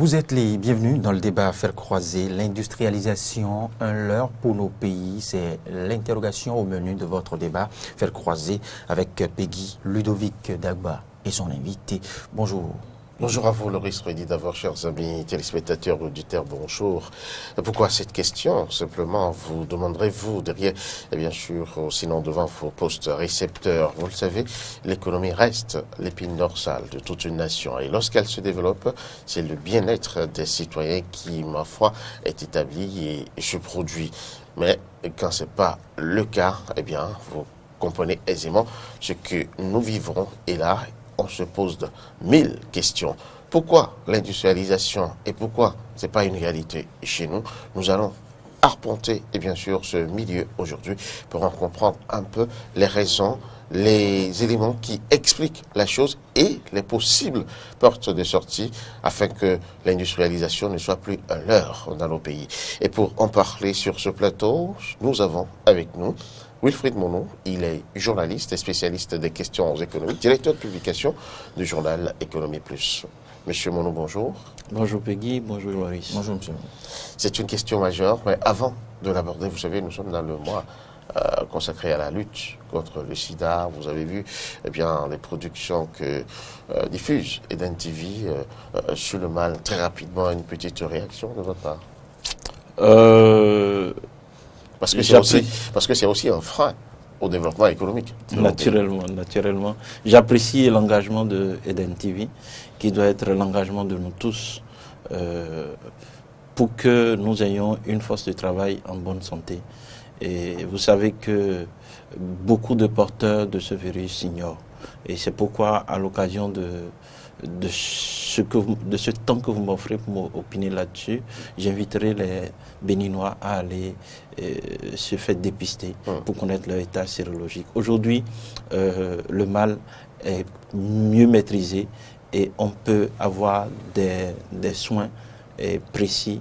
Vous êtes les bienvenus dans le débat Faire croiser l'industrialisation, un leurre pour nos pays. C'est l'interrogation au menu de votre débat Faire croiser avec Peggy Ludovic Dagba et son invité. Bonjour. Bonjour à vous, Loris Reddy d'abord, chers amis téléspectateurs, auditeurs, bonjour. Pourquoi cette question? Simplement, vous demanderez-vous derrière, et bien sûr, sinon devant vos postes récepteurs. Vous le savez, l'économie reste l'épine dorsale de toute une nation. Et lorsqu'elle se développe, c'est le bien-être des citoyens qui, ma foi, est établi et se produit. Mais quand c'est pas le cas, eh bien, vous comprenez aisément ce que nous vivons. Et là, on se pose de 1000 questions. Pourquoi l'industrialisation et pourquoi ce n'est pas une réalité chez nous? Nous allons arpenter, et bien sûr, ce milieu aujourd'hui pour en comprendre un peu les raisons, les éléments qui expliquent la chose et les possibles portes de sortie afin que l'industrialisation ne soit plus un leurre dans nos pays. Et pour en parler sur ce plateau, nous avons avec nous Wilfried Monod, il est journaliste et spécialiste des questions économiques, directeur de publication du journal Économie Plus. Monsieur Monod, bonjour. Bonjour Peggy, bonjour Loris. Bonjour monsieur. C'est une question majeure, mais avant de l'aborder, vous savez, nous sommes dans le mois consacré à la lutte contre le sida. Vous avez vu eh bien, les productions que diffuse Eden TV sur le mal. Très rapidement, une petite réaction de votre part. Parce que c'est aussi un frein au développement économique. Naturellement. J'apprécie l'engagement de Eden TV, qui doit être l'engagement de nous tous, pour que nous ayons une force de travail en bonne santé. Et vous savez que beaucoup de porteurs de ce virus s'ignorent. Et c'est pourquoi, à l'occasion de ce temps que vous m'offrez pour m'opiner là-dessus, j'inviterai les Béninois à aller se faire dépister pour connaître leur état sérologique. Aujourd'hui, le mal est mieux maîtrisé et on peut avoir des soins précis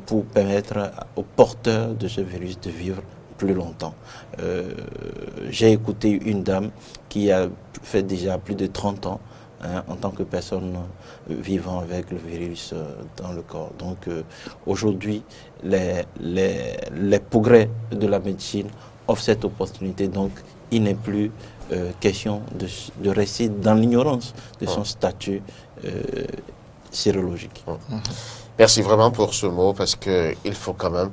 pour permettre aux porteurs de ce virus de vivre plus longtemps. J'ai écouté une dame qui a fait déjà plus de 30 ans en tant que personne vivant avec le virus dans le corps. Donc aujourd'hui, les progrès de la médecine offrent cette opportunité. Donc il n'est plus question de rester dans l'ignorance de son statut sérologique. Merci vraiment pour ce mot, parce qu'il faut quand même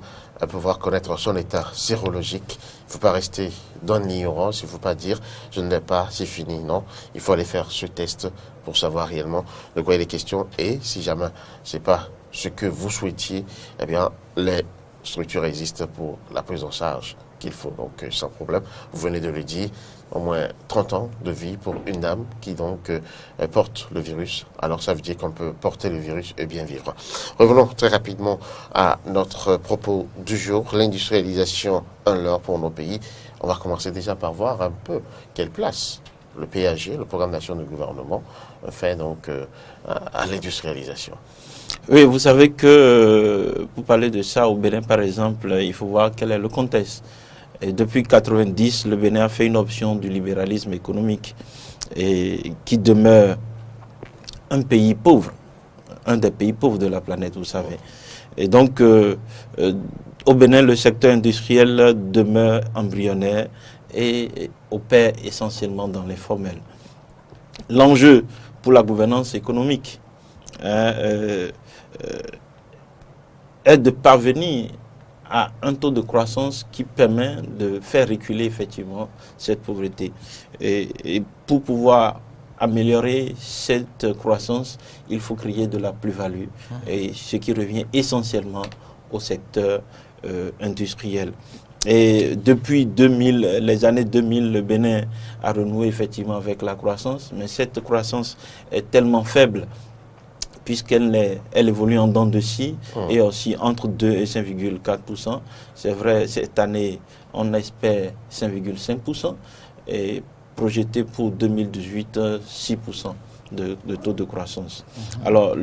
pouvoir connaître son état sérologique. Il ne faut pas rester dans l'ignorance, il ne faut pas dire « je ne l'ai pas, c'est fini ». Non, il faut aller faire ce test pour savoir réellement de quoi il est question. Et si jamais ce n'est pas ce que vous souhaitiez, eh bien, les structures existent pour la prise en charge qu'il faut. Donc, sans problème, vous venez de le dire, au moins 30 ans de vie pour une dame qui donc porte le virus. Alors ça veut dire qu'on peut porter le virus et bien vivre. Revenons très rapidement à notre propos du jour, l'industrialisation, un leurre pour nos pays. On va commencer déjà par voir un peu quelle place le PAG, le Programme national du gouvernement, fait donc à l'industrialisation. Oui, vous savez que pour parler de ça au Bénin par exemple, il faut voir quel est le contexte. Et depuis 1990, le Bénin a fait une option du libéralisme économique et qui demeure un pays pauvre, un des pays pauvres de la planète, vous savez. Et donc, au Bénin, le secteur industriel demeure embryonnaire et opère essentiellement dans l'informel. L'enjeu pour la gouvernance économique est de parvenir à un taux de croissance qui permet de faire reculer effectivement cette pauvreté. Et pour pouvoir améliorer cette croissance, il faut créer de la plus-value, et ce qui revient essentiellement au secteur industriel. Et depuis les années 2000, le Bénin a renoué effectivement avec la croissance, mais cette croissance est tellement faible puisqu'elle évolue en dents de scie et aussi entre 2 et 5,4%. C'est vrai, cette année, on espère 5,5% et projeté pour 2018, 6% de taux de croissance. Alors,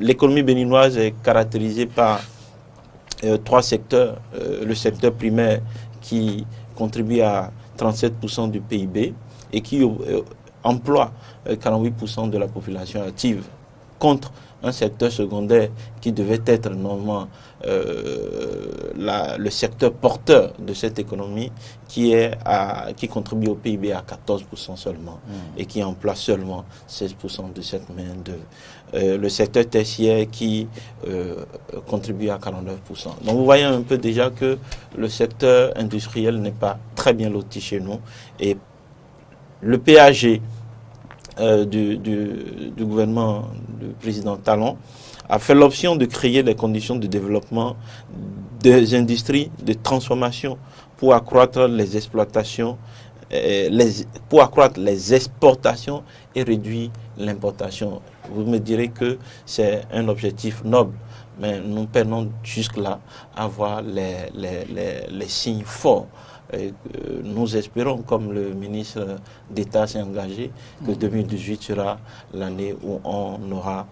l'économie béninoise est caractérisée par 3 secteurs. Le secteur primaire qui contribue à 37% du PIB et qui emploie 48% de la population active, contre un secteur secondaire qui devait être normalement le secteur porteur de cette économie qui contribue au PIB à 14% seulement et qui emploie seulement 16% de cette main-d'œuvre. Le secteur tertiaire qui contribue à 49%. Donc vous voyez un peu déjà que le secteur industriel n'est pas très bien loti chez nous. Et le PAG du gouvernement du président Talon a fait l'option de créer les conditions de développement des industries de transformation pour accroître les exploitations, pour accroître les exportations et réduire l'importation. Vous me direz que c'est un objectif noble, mais nous peinons jusque-là à voir les signes forts. Et nous espérons, comme le ministre d'État s'est engagé, que 2018 sera l'année où on aura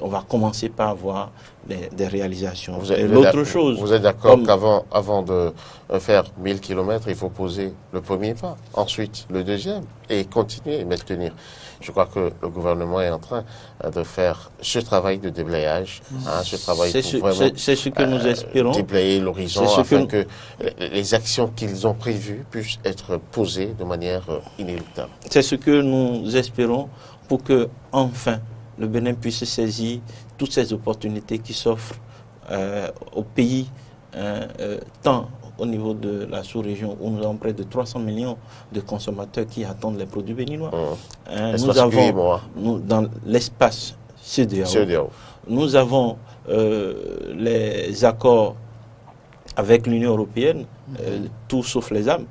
on va commencer par avoir des réalisations. Vous êtes d'accord qu'avant de faire 1000 km, il faut poser le premier pas, ensuite le deuxième, et continuer et maintenir. Je crois que le gouvernement est en train de faire ce travail de déblayage, ce travail pour vraiment c'est ce que nous espérons. Déblayer l'horizon afin que les actions qu'ils ont prévues puissent être posées de manière inéluctable. C'est ce que nous espérons pour que, enfin, le Bénin puisse saisir toutes ces opportunités qui s'offrent au pays, tant au niveau de la sous-région où nous avons près de 300 millions de consommateurs qui attendent les produits béninois. Nous avons, dans l'espace CEDEAO, nous avons les accords avec l'Union européenne, tout sauf les âmes.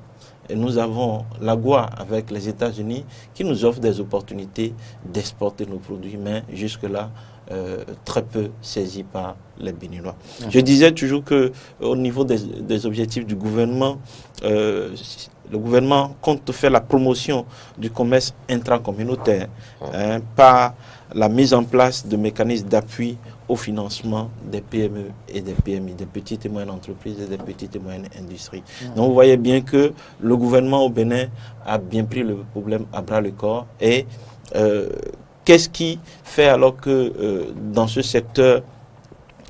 Et nous avons l'AGOA avec les États-Unis qui nous offrent des opportunités d'exporter nos produits, mais jusque-là, très peu saisis par les Béninois. Je disais toujours qu'au niveau des objectifs du gouvernement, le gouvernement compte faire la promotion du commerce intracommunautaire par la mise en place de mécanismes d'appui au financement des PME et des PMI, des petites et moyennes entreprises et des petites et moyennes industries. Donc vous voyez bien que le gouvernement au Bénin a bien pris le problème à bras le corps. Et qu'est-ce qui fait alors que dans ce secteur,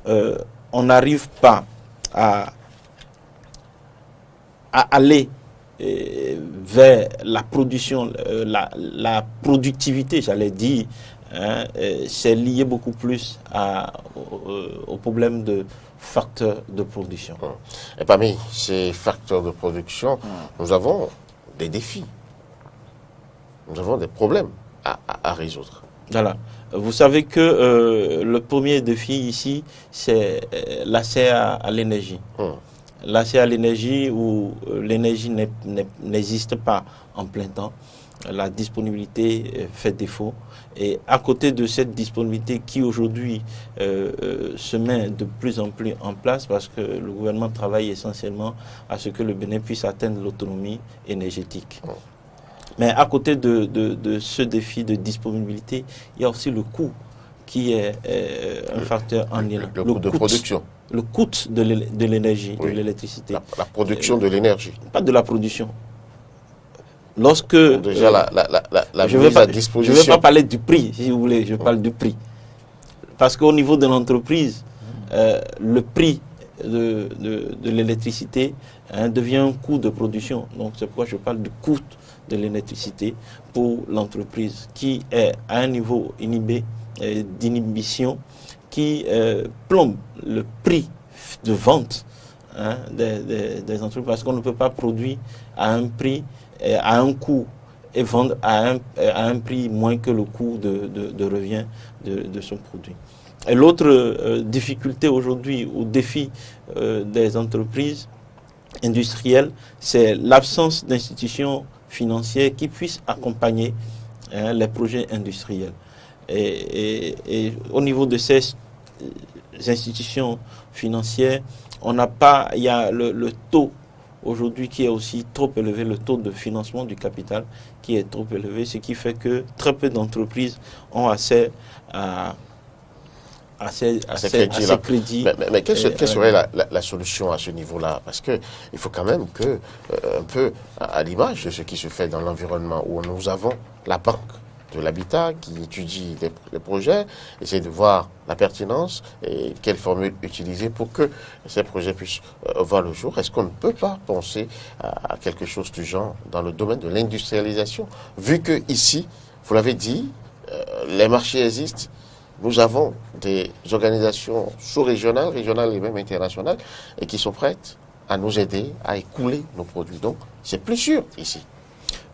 on n'arrive pas à aller vers la production, la productivité, j'allais dire, c'est lié beaucoup plus au problème de facteurs de production. Et parmi ces facteurs de production, nous avons des défis, nous avons des problèmes à résoudre. Voilà. Vous savez que le premier défi ici, c'est l'accès à l'énergie. L'accès à l'énergie où l'énergie n'existe pas en plein temps. La disponibilité fait défaut. Et à côté de cette disponibilité qui aujourd'hui se met de plus en plus en place, parce que le gouvernement travaille essentiellement à ce que le Bénin puisse atteindre l'autonomie énergétique. Mais à côté de ce défi de disponibilité, il y a aussi le coût qui est un facteur en lien. Le coût de production. Le coût de l'énergie, de l'électricité. La production de l'énergie. Pas de la production. Lorsque déjà la mise à disposition. Je ne vais pas parler du prix, si vous voulez, je parle du prix. Parce qu'au niveau de l'entreprise, le prix de l'électricité devient un coût de production. Donc c'est pourquoi je parle du coût de l'électricité pour l'entreprise qui est à un niveau inhibé d'inhibition qui plombe le prix de vente des entreprises parce qu'on ne peut pas produire à un prix, à un coût et vendre à un prix moins que le coût de revient de son produit. Et l'autre difficulté aujourd'hui ou défi des entreprises industrielles, c'est l'absence d'institutions financières qui puissent accompagner les projets industriels. Et au niveau de ces institutions financières, on n'a pas, il y a le taux aujourd'hui qui est aussi trop élevé, le taux de financement du capital qui est trop élevé, ce qui fait que très peu d'entreprises ont accès à ces crédits. Mais quelle serait la solution à ce niveau-là? Parce qu'il faut quand même un peu à l'image de ce qui se fait dans l'environnement où nous avons la banque de l'habitat, qui étudie les projets, essaie de voir la pertinence et quelle formule utiliser pour que ces projets puissent voir le jour. Est-ce qu'on ne peut pas penser à quelque chose du genre dans le domaine de l'industrialisation, vu que ici, vous l'avez dit, les marchés existent. Nous avons des organisations sous-régionales, régionales et même internationales, et qui sont prêtes à nous aider à écouler nos produits. Donc, c'est plus sûr ici.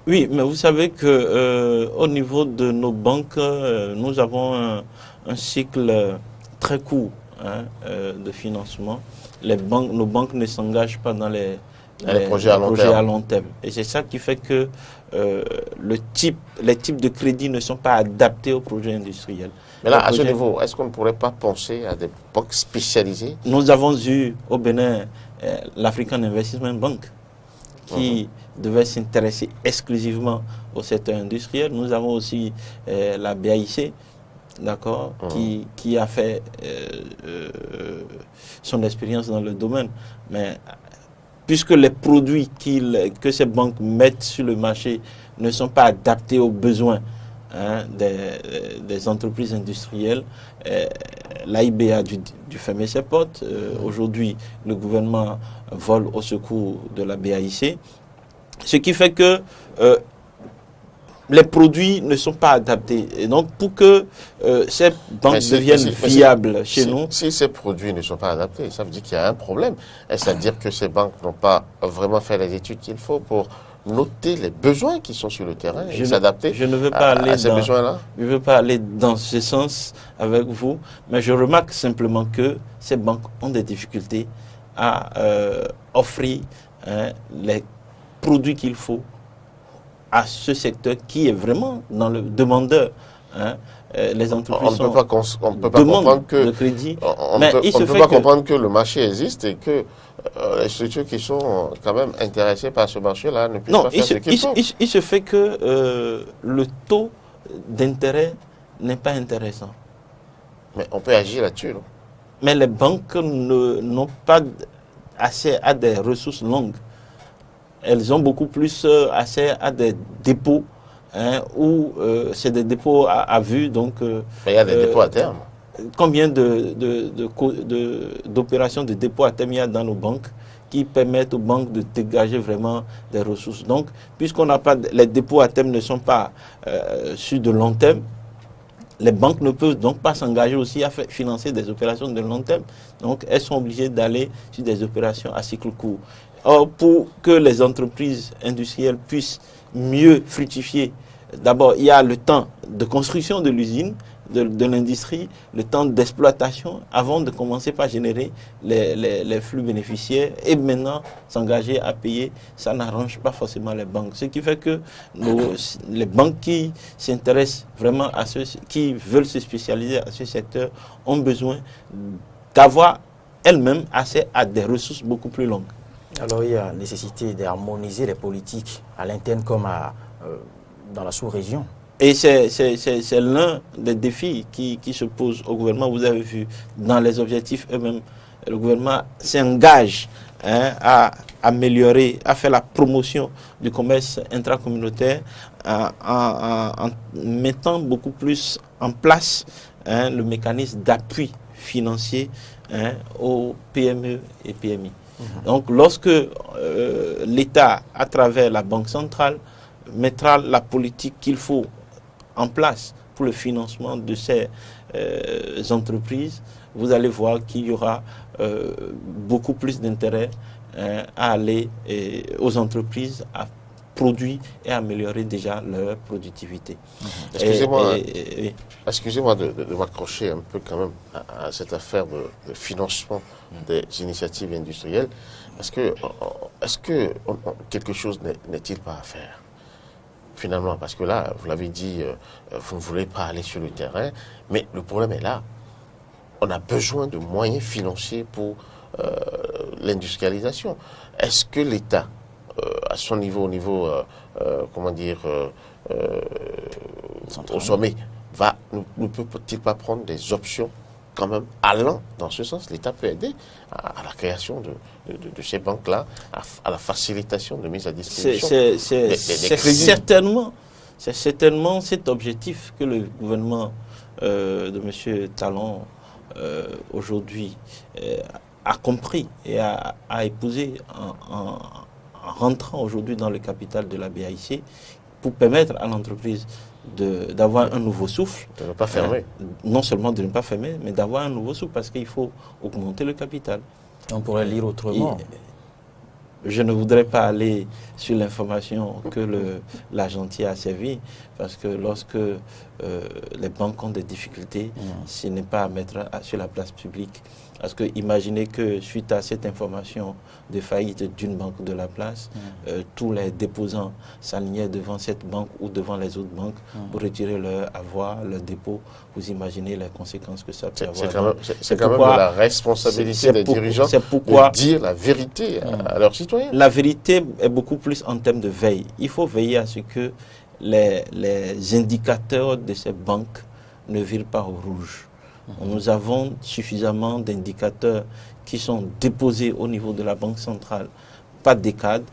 Oui, mais vous savez que au niveau de nos banques, nous avons un cycle très court de financement. Nos banques ne s'engagent pas dans les projets à long terme. Et c'est ça qui fait que les types de crédits ne sont pas adaptés aux projets industriels. Mais là, à ce niveau, est-ce qu'on ne pourrait pas penser à des banques spécialisées? Nous avons eu au Bénin l'African Investment Bank qui devait s'intéresser exclusivement au secteur industriel. Nous avons aussi la BAIC, d'accord, qui a fait son expérience dans le domaine. Mais puisque les produits que ces banques mettent sur le marché ne sont pas adaptés aux besoins des entreprises industrielles, l'AIB a dû fermer ses portes. Aujourd'hui, le gouvernement vole au secours de la BAIC. Ce qui fait que les produits ne sont pas adaptés. Et donc, pour que ces banques deviennent viables chez nous... Si ces produits ne sont pas adaptés, ça veut dire qu'il y a un problème. Est-ce à dire que ces banques n'ont pas vraiment fait les études qu'il faut pour noter les besoins qui sont sur le terrain et s'adapter à ces besoins-là? Je ne veux pas aller dans ce sens avec vous, mais je remarque simplement que ces banques ont des difficultés à offrir les produits qu'il faut à ce secteur qui est vraiment dans le demandeur. Les entreprises on ne peut pas comprendre que de crédit, on ne peut pas comprendre que le marché existe et que les structures qui sont quand même intéressées par ce marché-là ne puissent pas faire ce qu'il faut. Il se fait que le taux d'intérêt n'est pas intéressant. Mais on peut agir là-dessus, non? Mais les banques n'ont pas accès à des ressources longues. Elles ont beaucoup plus accès à des dépôts, où c'est des dépôts à vue. Donc, mais il y a des dépôts à terme. Combien d'opérations de dépôt à terme il y a dans nos banques qui permettent aux banques de dégager vraiment des ressources? Donc, puisqu'on n'a pas, les dépôts à terme ne sont pas sur de long terme, les banques ne peuvent donc pas s'engager aussi à financer des opérations de long terme. Donc, elles sont obligées d'aller sur des opérations à cycle court. Or, pour que les entreprises industrielles puissent mieux fructifier, d'abord, il y a le temps de construction de l'usine, de l'industrie, le temps d'exploitation, avant de commencer par générer les flux bénéficiaires et maintenant s'engager à payer, ça n'arrange pas forcément les banques. Ce qui fait que les banques qui s'intéressent vraiment à qui veulent se spécialiser à ce secteur ont besoin d'avoir elles-mêmes accès à des ressources beaucoup plus longues. Alors il y a nécessité d'harmoniser les politiques à l'interne comme dans la sous-région. Et c'est l'un des défis qui se posent au gouvernement. Vous avez vu, dans les objectifs eux-mêmes, le gouvernement s'engage à améliorer, à faire la promotion du commerce intracommunautaire en mettant beaucoup plus en place le mécanisme d'appui financier aux PME et PMI. Donc, lorsque l'État, à travers la Banque centrale, mettra la politique qu'il faut en place pour le financement de ces entreprises, vous allez voir qu'il y aura beaucoup plus d'intérêt à aller aux entreprises à produire et améliorer déjà leur productivité. Excusez-moi de m'accrocher un peu quand même à cette affaire de financement des initiatives industrielles. Est-ce que quelque chose n'est-il pas à faire finalement? Parce que là, vous l'avez dit, vous ne voulez pas aller sur le terrain, mais le problème est là. On a besoin de moyens financiers pour l'industrialisation. Est-ce que l'État, à son niveau, au sommet, ne peut-il pas prendre des options quand même allant dans ce sens? L'État peut aider à la création de ces banques-là, à la facilitation de mise à disposition. C'est certainement C'est certainement cet objectif que le gouvernement de M. Talon aujourd'hui a compris et a épousé en rentrant aujourd'hui dans le capital de la BAIC pour permettre à l'entreprise d'avoir un nouveau souffle. De ne pas fermer. Non seulement de ne pas fermer, mais d'avoir un nouveau souffle parce qu'il faut augmenter le capital. On pourrait lire autrement. Je ne voudrais pas aller sur l'information que l'agentier a servi, parce que lorsque les banques ont des difficultés, ce n'est pas à mettre sur la place publique. Parce que imaginez que suite à cette information de faillite d'une banque de la place, tous les déposants s'alignaient devant cette banque ou devant les autres banques pour retirer leur avoir, leur dépôt. Vous imaginez les conséquences que ça peut avoir. C'est quand même de la responsabilité des dirigeants de dire la vérité à leurs citoyens. La vérité est beaucoup plus en termes de veille. Il faut veiller à ce que les indicateurs de ces banques ne virent pas au rouge. Nous avons suffisamment d'indicateurs qui sont déposés au niveau de la Banque centrale, pas décade,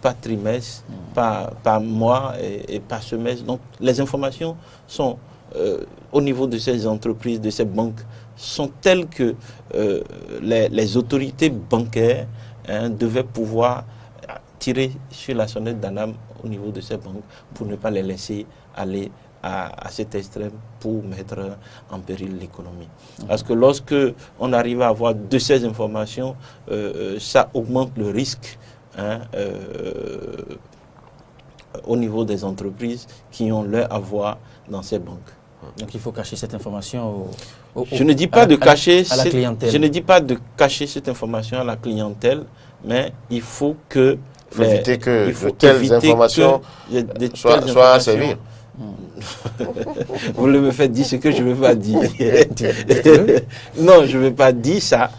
pas trimestre, pas mois et pas semestre. Donc les informations sont au niveau de ces entreprises, de ces banques, sont telles que les autorités bancaires devaient pouvoir tirer sur la sonnette d'alarme au niveau de ces banques pour ne pas les laisser aller à cet extrême pour mettre en péril l'économie. Parce que lorsque on arrive à avoir de ces informations, ça augmente le risque au niveau des entreprises qui ont leur avoir dans ces banques. Donc il faut cacher cette information je ne dis pas de cacher à la clientèle. Je ne dis pas de cacher cette information à la clientèle, mais il faut que éviter que de telles informations soient à servir. Vous me faites dire ce que je ne veux pas dire. Non, je ne veux pas dire ça.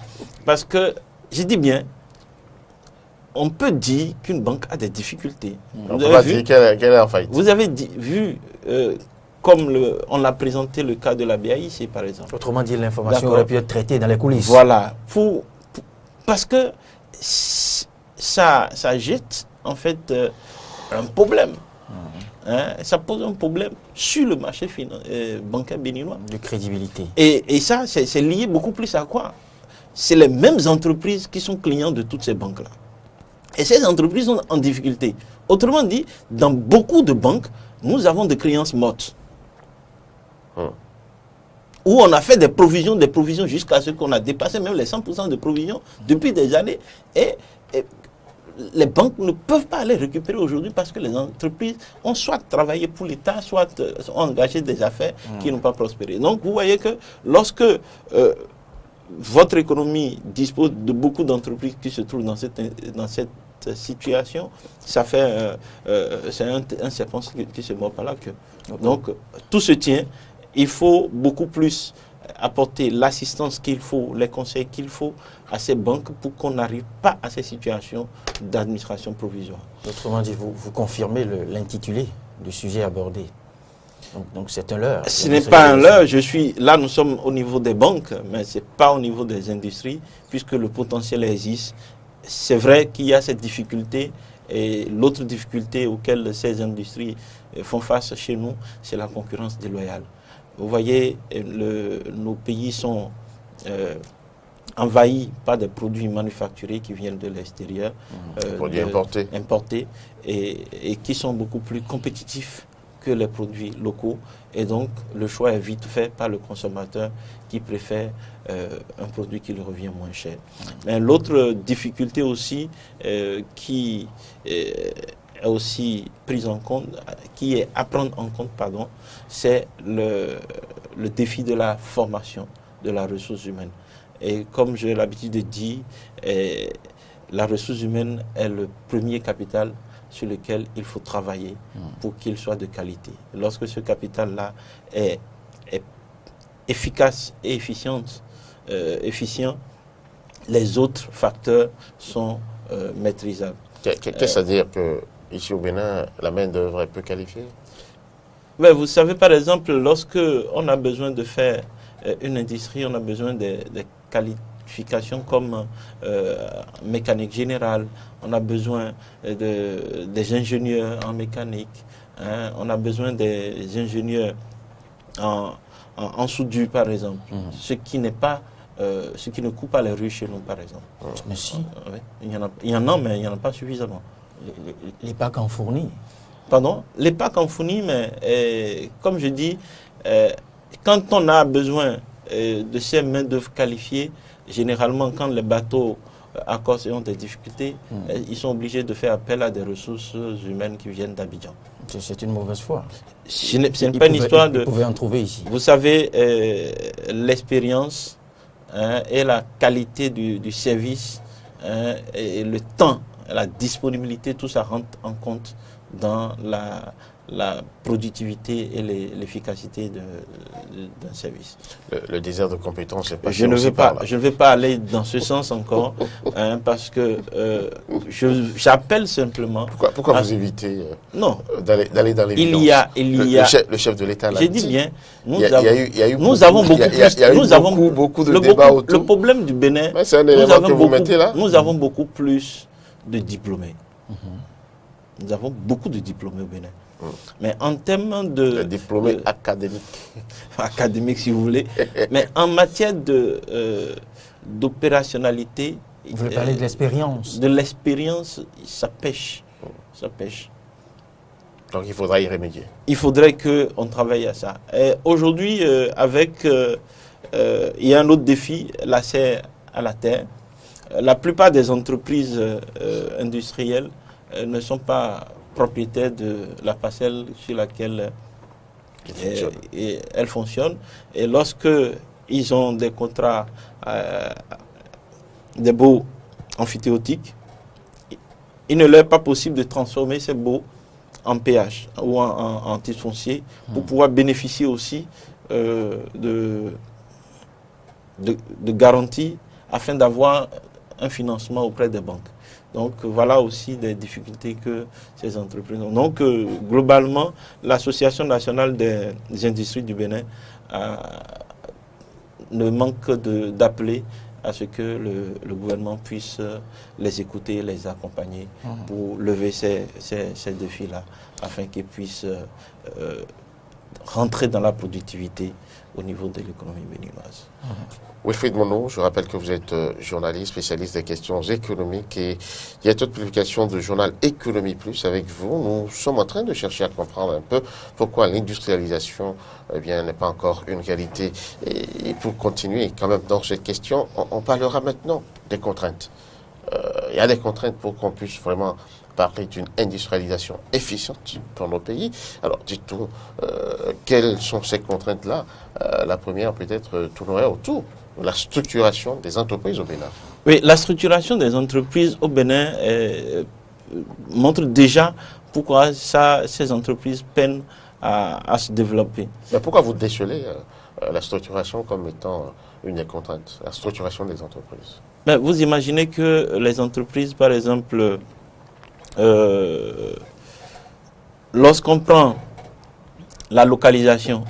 Parce que, je dis bien, on peut dire qu'une banque a des difficultés. On ne peut pas dire qu'elle est en faillite. Vous avez vu, comme on l'a présenté le cas de la BAIC, par exemple. Autrement dit, l'information aurait pu être traitée dans les coulisses. Voilà. Parce que ça jette, en fait, un problème. Ça pose un problème sur le marché bancaire béninois. De crédibilité. Et ça, c'est lié beaucoup plus à quoi? C'est les mêmes entreprises qui sont clients de toutes ces banques-là. Et ces entreprises sont en difficulté. Autrement dit, dans beaucoup de banques, nous avons des créances mortes. Où on a fait des provisions jusqu'à ce qu'on a dépassé même les 100% de provisions depuis des années. Et les banques ne peuvent pas les récupérer aujourd'hui parce que les entreprises ont soit travaillé pour l'État, soit ont engagé des affaires qui n'ont pas prospéré. Donc vous voyez que lorsque votre économie dispose de beaucoup d'entreprises qui se trouvent dans cette situation, ça fait c'est un serpent qui se mord par la queue. Donc tout se tient. Il faut beaucoup plus apporter l'assistance qu'il faut, les conseils qu'il faut à ces banques pour qu'on n'arrive pas à ces situations d'administration provisoire. Autrement dit, vous confirmez l'intitulé du sujet abordé. Donc c'est un leurre. Ce n'est pas un leurre. Là, nous sommes au niveau des banques, mais ce n'est pas au niveau des industries, puisque le potentiel existe. C'est vrai qu'il y a cette difficulté, et l'autre difficulté auquel ces industries font face chez nous, c'est la concurrence déloyale. Vous voyez, nos pays sont envahis par des produits manufacturés qui viennent de l'extérieur, produits importés et qui sont beaucoup plus compétitifs que les produits locaux. Et donc, le choix est vite fait par le consommateur qui préfère un produit qui lui revient moins cher. Mais l'autre difficulté aussi qui est aussi prise en compte, qui est à prendre en compte, c'est le défi de la formation de la ressource humaine. Et comme j'ai l'habitude de dire, la ressource humaine est le premier capital sur lequel il faut travailler pour qu'il soit de qualité. Lorsque ce capital-là est efficace et efficient, les autres facteurs sont maîtrisables. Qu'est-ce à dire qu'ici au Bénin, la main-d'œuvre est peu qualifiée? Mais vous savez, par exemple, lorsque on a besoin de faire une industrie, on a besoin des qualifications comme mécanique générale, on a besoin des ingénieurs en mécanique, hein. On a besoin des ingénieurs en soudure, par exemple, ce qui n'est pas, ce qui ne coupe pas les rues chez nous, par exemple. Mais si, Oui. Il y en a, mais il n'y en a pas suffisamment. les packs en fournissent. Pardon, les packs en fournissent, mais comme je dis, quand on a besoin de ces main-d'œuvre qualifiées, généralement, quand les bateaux accostent et ont des difficultés, ils sont obligés de faire appel à des ressources humaines qui viennent d'Abidjan. C'est une mauvaise foi. Ce n'est pas une histoire de... Vous pouvez en trouver ici. Vous savez, l'expérience et la qualité du service et le temps, la disponibilité, tout ça rentre en compte dans la productivité et l'efficacité d'un service. Le désert de compétences est pas Je ne vais pas aller dans ce sens encore, parce que j'appelle simplement... Pourquoi vous évitez d'aller dans l'évidence? Le chef de l'État l'a dit. J'ai dit bien, nous avons beaucoup de débats autour. Le problème du Bénin, c'est un élément que vous mettez là. Nous avons beaucoup plus de diplômés. Nous avons beaucoup de diplômés au Bénin. Mais en termes de... diplômés académiques. Académiques, si vous voulez. Mais en matière d'opérationnalité... Vous voulez parler de l'expérience? De l'expérience, ça pêche. Ça pêche. Donc il faudra y remédier. Il faudrait qu'on travaille à ça. Aujourd'hui, il y a un autre défi, l'accès à la terre. La plupart des entreprises industrielles ne sont pas propriétaires de la parcelle sur laquelle elles fonctionnent. Et lorsque ils ont des contrats, des baux amphithéotiques, il ne leur est pas possible de transformer ces baux en péage ou en titre foncier pour pouvoir bénéficier aussi de garanties afin d'avoir un financement auprès des banques. Donc voilà aussi des difficultés que ces entreprises ont. Donc globalement, l'Association nationale des industries du Bénin ne manque d'appeler à ce que le gouvernement puisse les écouter, les accompagner pour lever ces défis-là, afin qu'ils puissent rentrer dans la productivité au niveau de l'économie béninoise. Wilfried Monod, je rappelle que vous êtes journaliste, spécialiste des questions économiques, et il y a toute publication de journal Économie Plus avec vous. Nous sommes en train de chercher à comprendre un peu pourquoi l'industrialisation n'est pas encore une réalité. Et pour continuer quand même dans cette question, on parlera maintenant des contraintes. Il y a des contraintes pour qu'on puisse vraiment parler d'une industrialisation efficiente dans nos pays. Alors, dites-nous, quelles sont ces contraintes-là? La première, peut-être, tournerait autour de la structuration des entreprises au Bénin. Oui, la structuration des entreprises au Bénin montre déjà pourquoi ces entreprises peinent à se développer. Mais pourquoi vous décelez la structuration comme étant une des contraintes, la structuration des entreprises? Mais vous imaginez que les entreprises, par exemple, lorsqu'on prend la localisation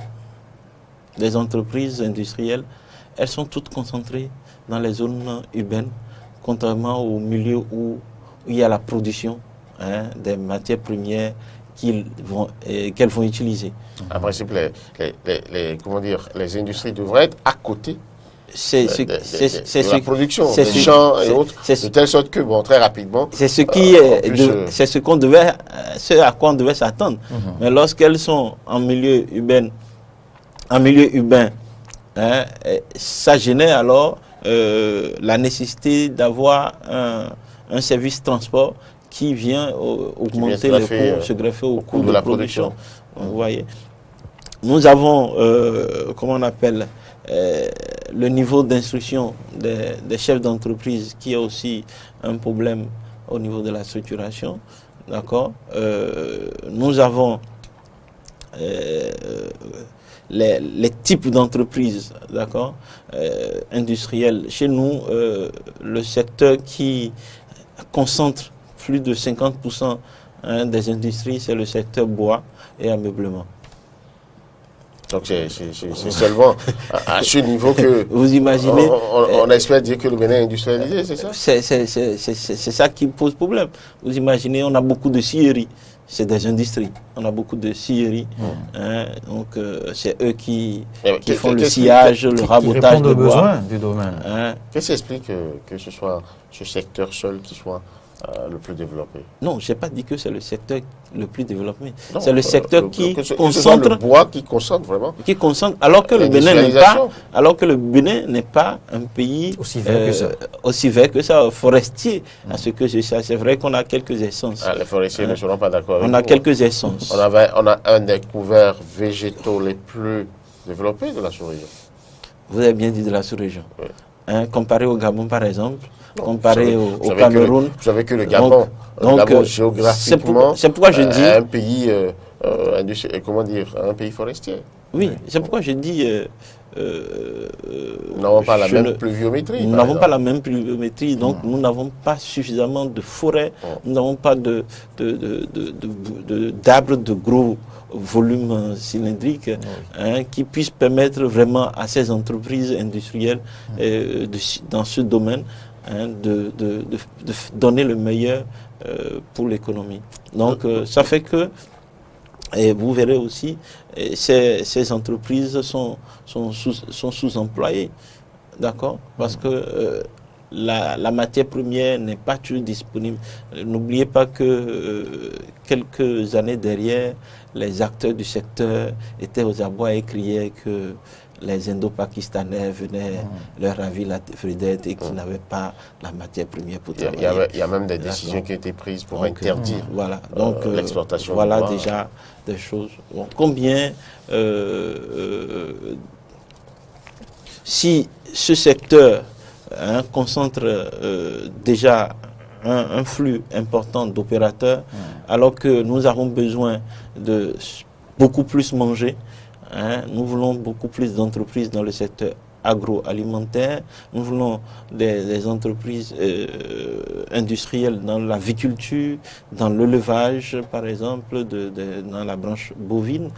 des entreprises industrielles, elles sont toutes concentrées dans les zones urbaines, contrairement au milieu où il y a la production des matières premières qu'elles vont utiliser. En principe, les industries devraient être à côté de la production, des champs et autres, de telle sorte que, très rapidement... C'est ce à quoi on devait s'attendre. Mais lorsqu'elles sont en milieu urbain, ça génère alors la nécessité d'avoir un service transport qui vient augmenter les coûts, se greffer au coût de la production. Vous voyez. Nous avons, le niveau d'instruction des chefs d'entreprise qui est aussi un problème au niveau de la structuration. D'accord. Nous avons les types d'entreprises, d'accord, industrielles. Chez nous, le secteur qui concentre plus de 50% des industries, c'est le secteur bois et ameublement. Donc c'est seulement à ce niveau que vous imaginez, on espère dire que le Bénin est industrialisé, c'est ça? C'est ça qui pose problème. Vous imaginez, on a beaucoup de scieries. c'est des industries. On a beaucoup de scieries. Donc, c'est eux qui font le sciage, le rabotage de bois. Besoins du domaine. Qu'est-ce qui explique que ce soit ce secteur seul qui soit le plus développé? Non, je n'ai pas dit que c'est le secteur le plus développé. Non, c'est le secteur qui concentre le bois, qui concentre vraiment. Qui concentre, alors que le Bénin n'est pas un pays aussi vert que ça, forestier. À ce que je sais, c'est vrai qu'on a quelques essences. Les forestiers ne seront pas d'accord avec on vous. a quelques essences. On a un des couverts végétaux les plus développés de la sous-région. Vous avez bien dit de la sous-région. Oui. Comparé au Gabon, par exemple, comparé au Cameroun. Vous savez que le Gabon, géographiquement, c'est pourquoi je dis un pays, un pays forestier. Oui, c'est pourquoi je dis. Nous n'avons pas la même pluviométrie. Nous n'avons pas la même pluviométrie, donc nous n'avons pas suffisamment de forêts, nous n'avons pas d'arbres de gros volume cylindrique qui puissent permettre vraiment à ces entreprises industrielles dans ce domaine de donner le meilleur pour l'économie. Donc ça fait que, et vous verrez aussi, ces entreprises sont sous-employées, d'accord? Parce que la matière première n'est pas toujours disponible. N'oubliez pas que quelques années derrière, les acteurs du secteur étaient aux abois et criaient que les Indo-Pakistanais venaient leur ravir la vedette et qu'ils n'avaient pas la matière première pour travailler. Il y a même des décisions qui ont été prises pour interdire l'exportation. Voilà déjà des choses. Bon, combien, si ce secteur concentre déjà un flux important d'opérateurs, alors que nous avons besoin de beaucoup plus manger, nous voulons beaucoup plus d'entreprises dans le secteur agroalimentaire, nous voulons des entreprises industrielles dans l'aviculture, dans l'élevage, par exemple, dans la branche bovine.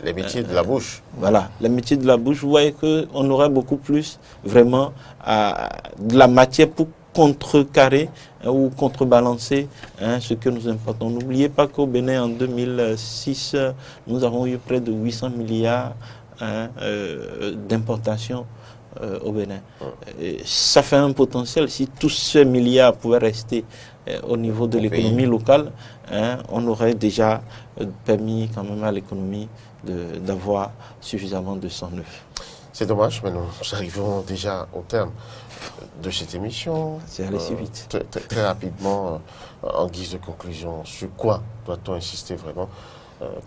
Les métiers de la bouche. Voilà, les métiers de la bouche. Vous voyez qu'on aurait beaucoup plus vraiment de la matière pour contrecarrer ou contrebalancer ce que nous importons. N'oubliez pas qu'au Bénin, en 2006, nous avons eu près de 800 milliards d'importations au Bénin. Ça fait un potentiel. Si tous ces milliards pouvaient rester au niveau de l'économie locale, on aurait déjà permis quand même à l'économie d'avoir suffisamment de sang neuf. C'est dommage, mais nous arrivons déjà au terme de cette émission. C'est allé si vite. Très rapidement, en guise de conclusion, sur quoi doit-on insister vraiment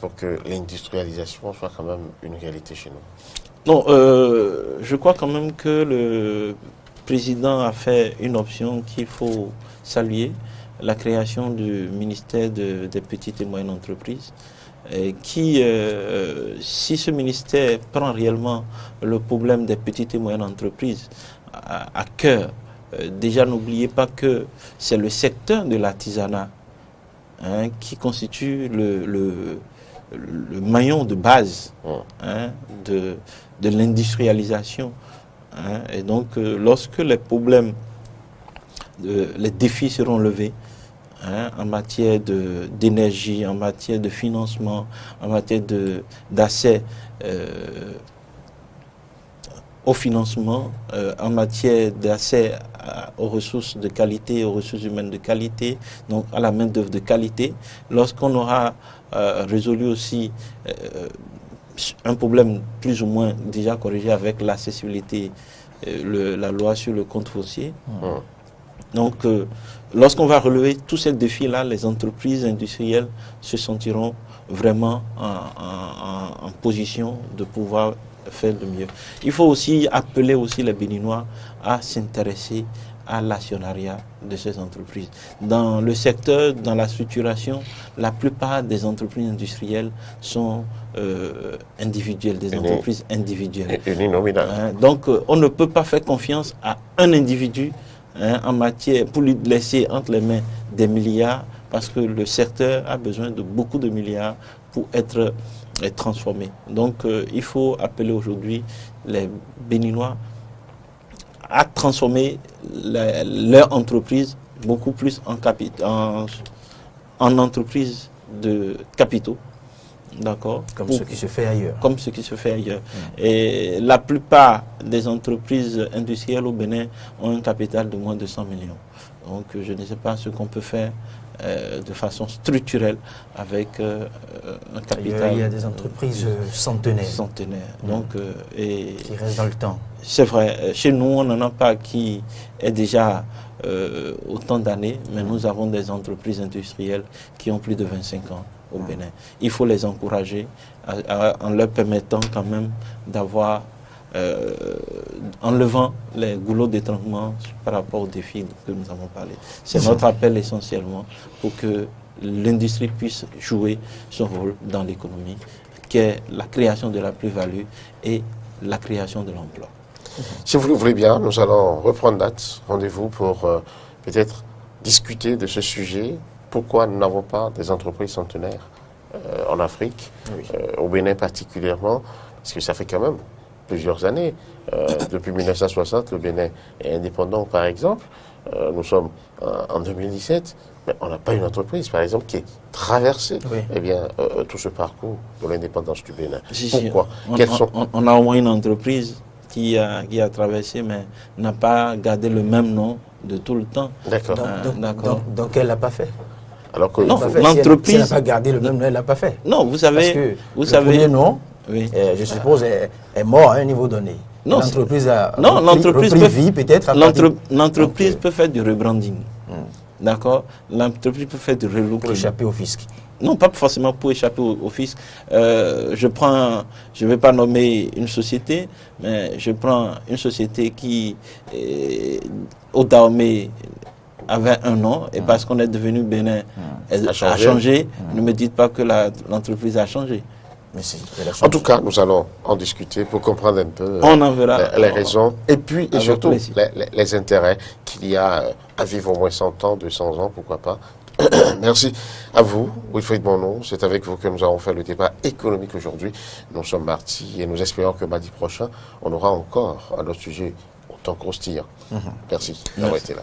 pour que l'industrialisation soit quand même une réalité chez nous? Non, je crois quand même que le président a fait une option qu'il faut saluer, la création du ministère des petites et moyennes entreprises, qui, si ce ministère prend réellement le problème des petites et moyennes entreprises à cœur, déjà n'oubliez pas que c'est le secteur de l'artisanat qui constitue le maillon de base de l'industrialisation. Et donc, lorsque les problèmes, les défis seront levés, en matière d'énergie, en matière de financement, en matière d'accès au financement, en matière d'accès aux ressources de qualité, aux ressources humaines de qualité, donc à la main-d'œuvre de qualité. Lorsqu'on aura résolu aussi un problème plus ou moins déjà corrigé avec l'accessibilité, la loi sur le compte foncier. Donc, lorsqu'on va relever tous ces défis-là, les entreprises industrielles se sentiront vraiment en position de pouvoir faire de mieux. Il faut aussi appeler aussi les Béninois à s'intéresser à l'actionnariat de ces entreprises. Dans le secteur, dans la structuration, la plupart des entreprises industrielles sont individuelles, des entreprises individuelles. Donc, on ne peut pas faire confiance à un individu en matière, pour lui laisser entre les mains des milliards, parce que le secteur a besoin de beaucoup de milliards pour être transformé. Donc, il faut appeler aujourd'hui les Béninois à transformer leur entreprise beaucoup plus en entreprise de capitaux. D'accord. Comme ce qui se fait ailleurs. Comme ce qui se fait ailleurs. Et la plupart des entreprises industrielles au Bénin ont un capital de moins de 100 millions. Donc je ne sais pas ce qu'on peut faire de façon structurelle avec un capital. Il y a des entreprises centenaires. Donc, qui restent dans le temps. C'est vrai. Chez nous, on n'en a pas qui est déjà autant d'années, mais nous avons des entreprises industrielles qui ont plus de 25 ans au Bénin. Il faut les encourager en leur permettant quand même d'avoir, en levant les goulots d'étranglement par rapport aux défis que nous avons parlé. C'est notre appel essentiellement pour que l'industrie puisse jouer son rôle dans l'économie, qui est la création de la plus-value et la création de l'emploi. Si vous le voulez bien, nous allons reprendre date, rendez-vous pour peut-être discuter de ce sujet. Pourquoi nous n'avons pas des entreprises centenaires en Afrique, au Bénin particulièrement, parce que ça fait quand même plusieurs années. Depuis 1960, le Bénin est indépendant, par exemple. Nous sommes en 2017, mais on n'a pas une entreprise, par exemple, qui est traversée tout ce parcours de l'indépendance du Bénin. Pourquoi? On a au moins une entreprise qui a traversé, mais n'a pas gardé le même nom de tout le temps. D'accord. Donc elle ne l'a pas fait. Alors que non, l'entreprise, si elle n'a pas gardé le même nom, elle ne l'a pas fait. Non, vous savez, le premier nom, je suppose, est mort à un niveau donné. Non, l'entreprise a l'entreprise l'entreprise peut faire du rebranding. D'accord. L'entreprise peut faire du relooking. Pour échapper au fisc. Non, pas forcément pour échapper au fisc. Je ne vais pas nommer une société, mais je prends une société qui, au Dahomey, avait un nom, et parce qu'on est devenu Bénin, elle a changé. Ne me dites pas que l'entreprise a changé. En tout cas, nous allons en discuter pour comprendre un peu les raisons et puis et surtout les intérêts qu'il y a à vivre au moins 100 ans, 200 ans, pourquoi pas. Merci à vous, Wilfried Bonneau. C'est avec vous que nous avons fait le débat économique aujourd'hui. Nous sommes mardi et nous espérons que mardi prochain, on aura encore un autre sujet autant croustillant. Merci d'avoir été là.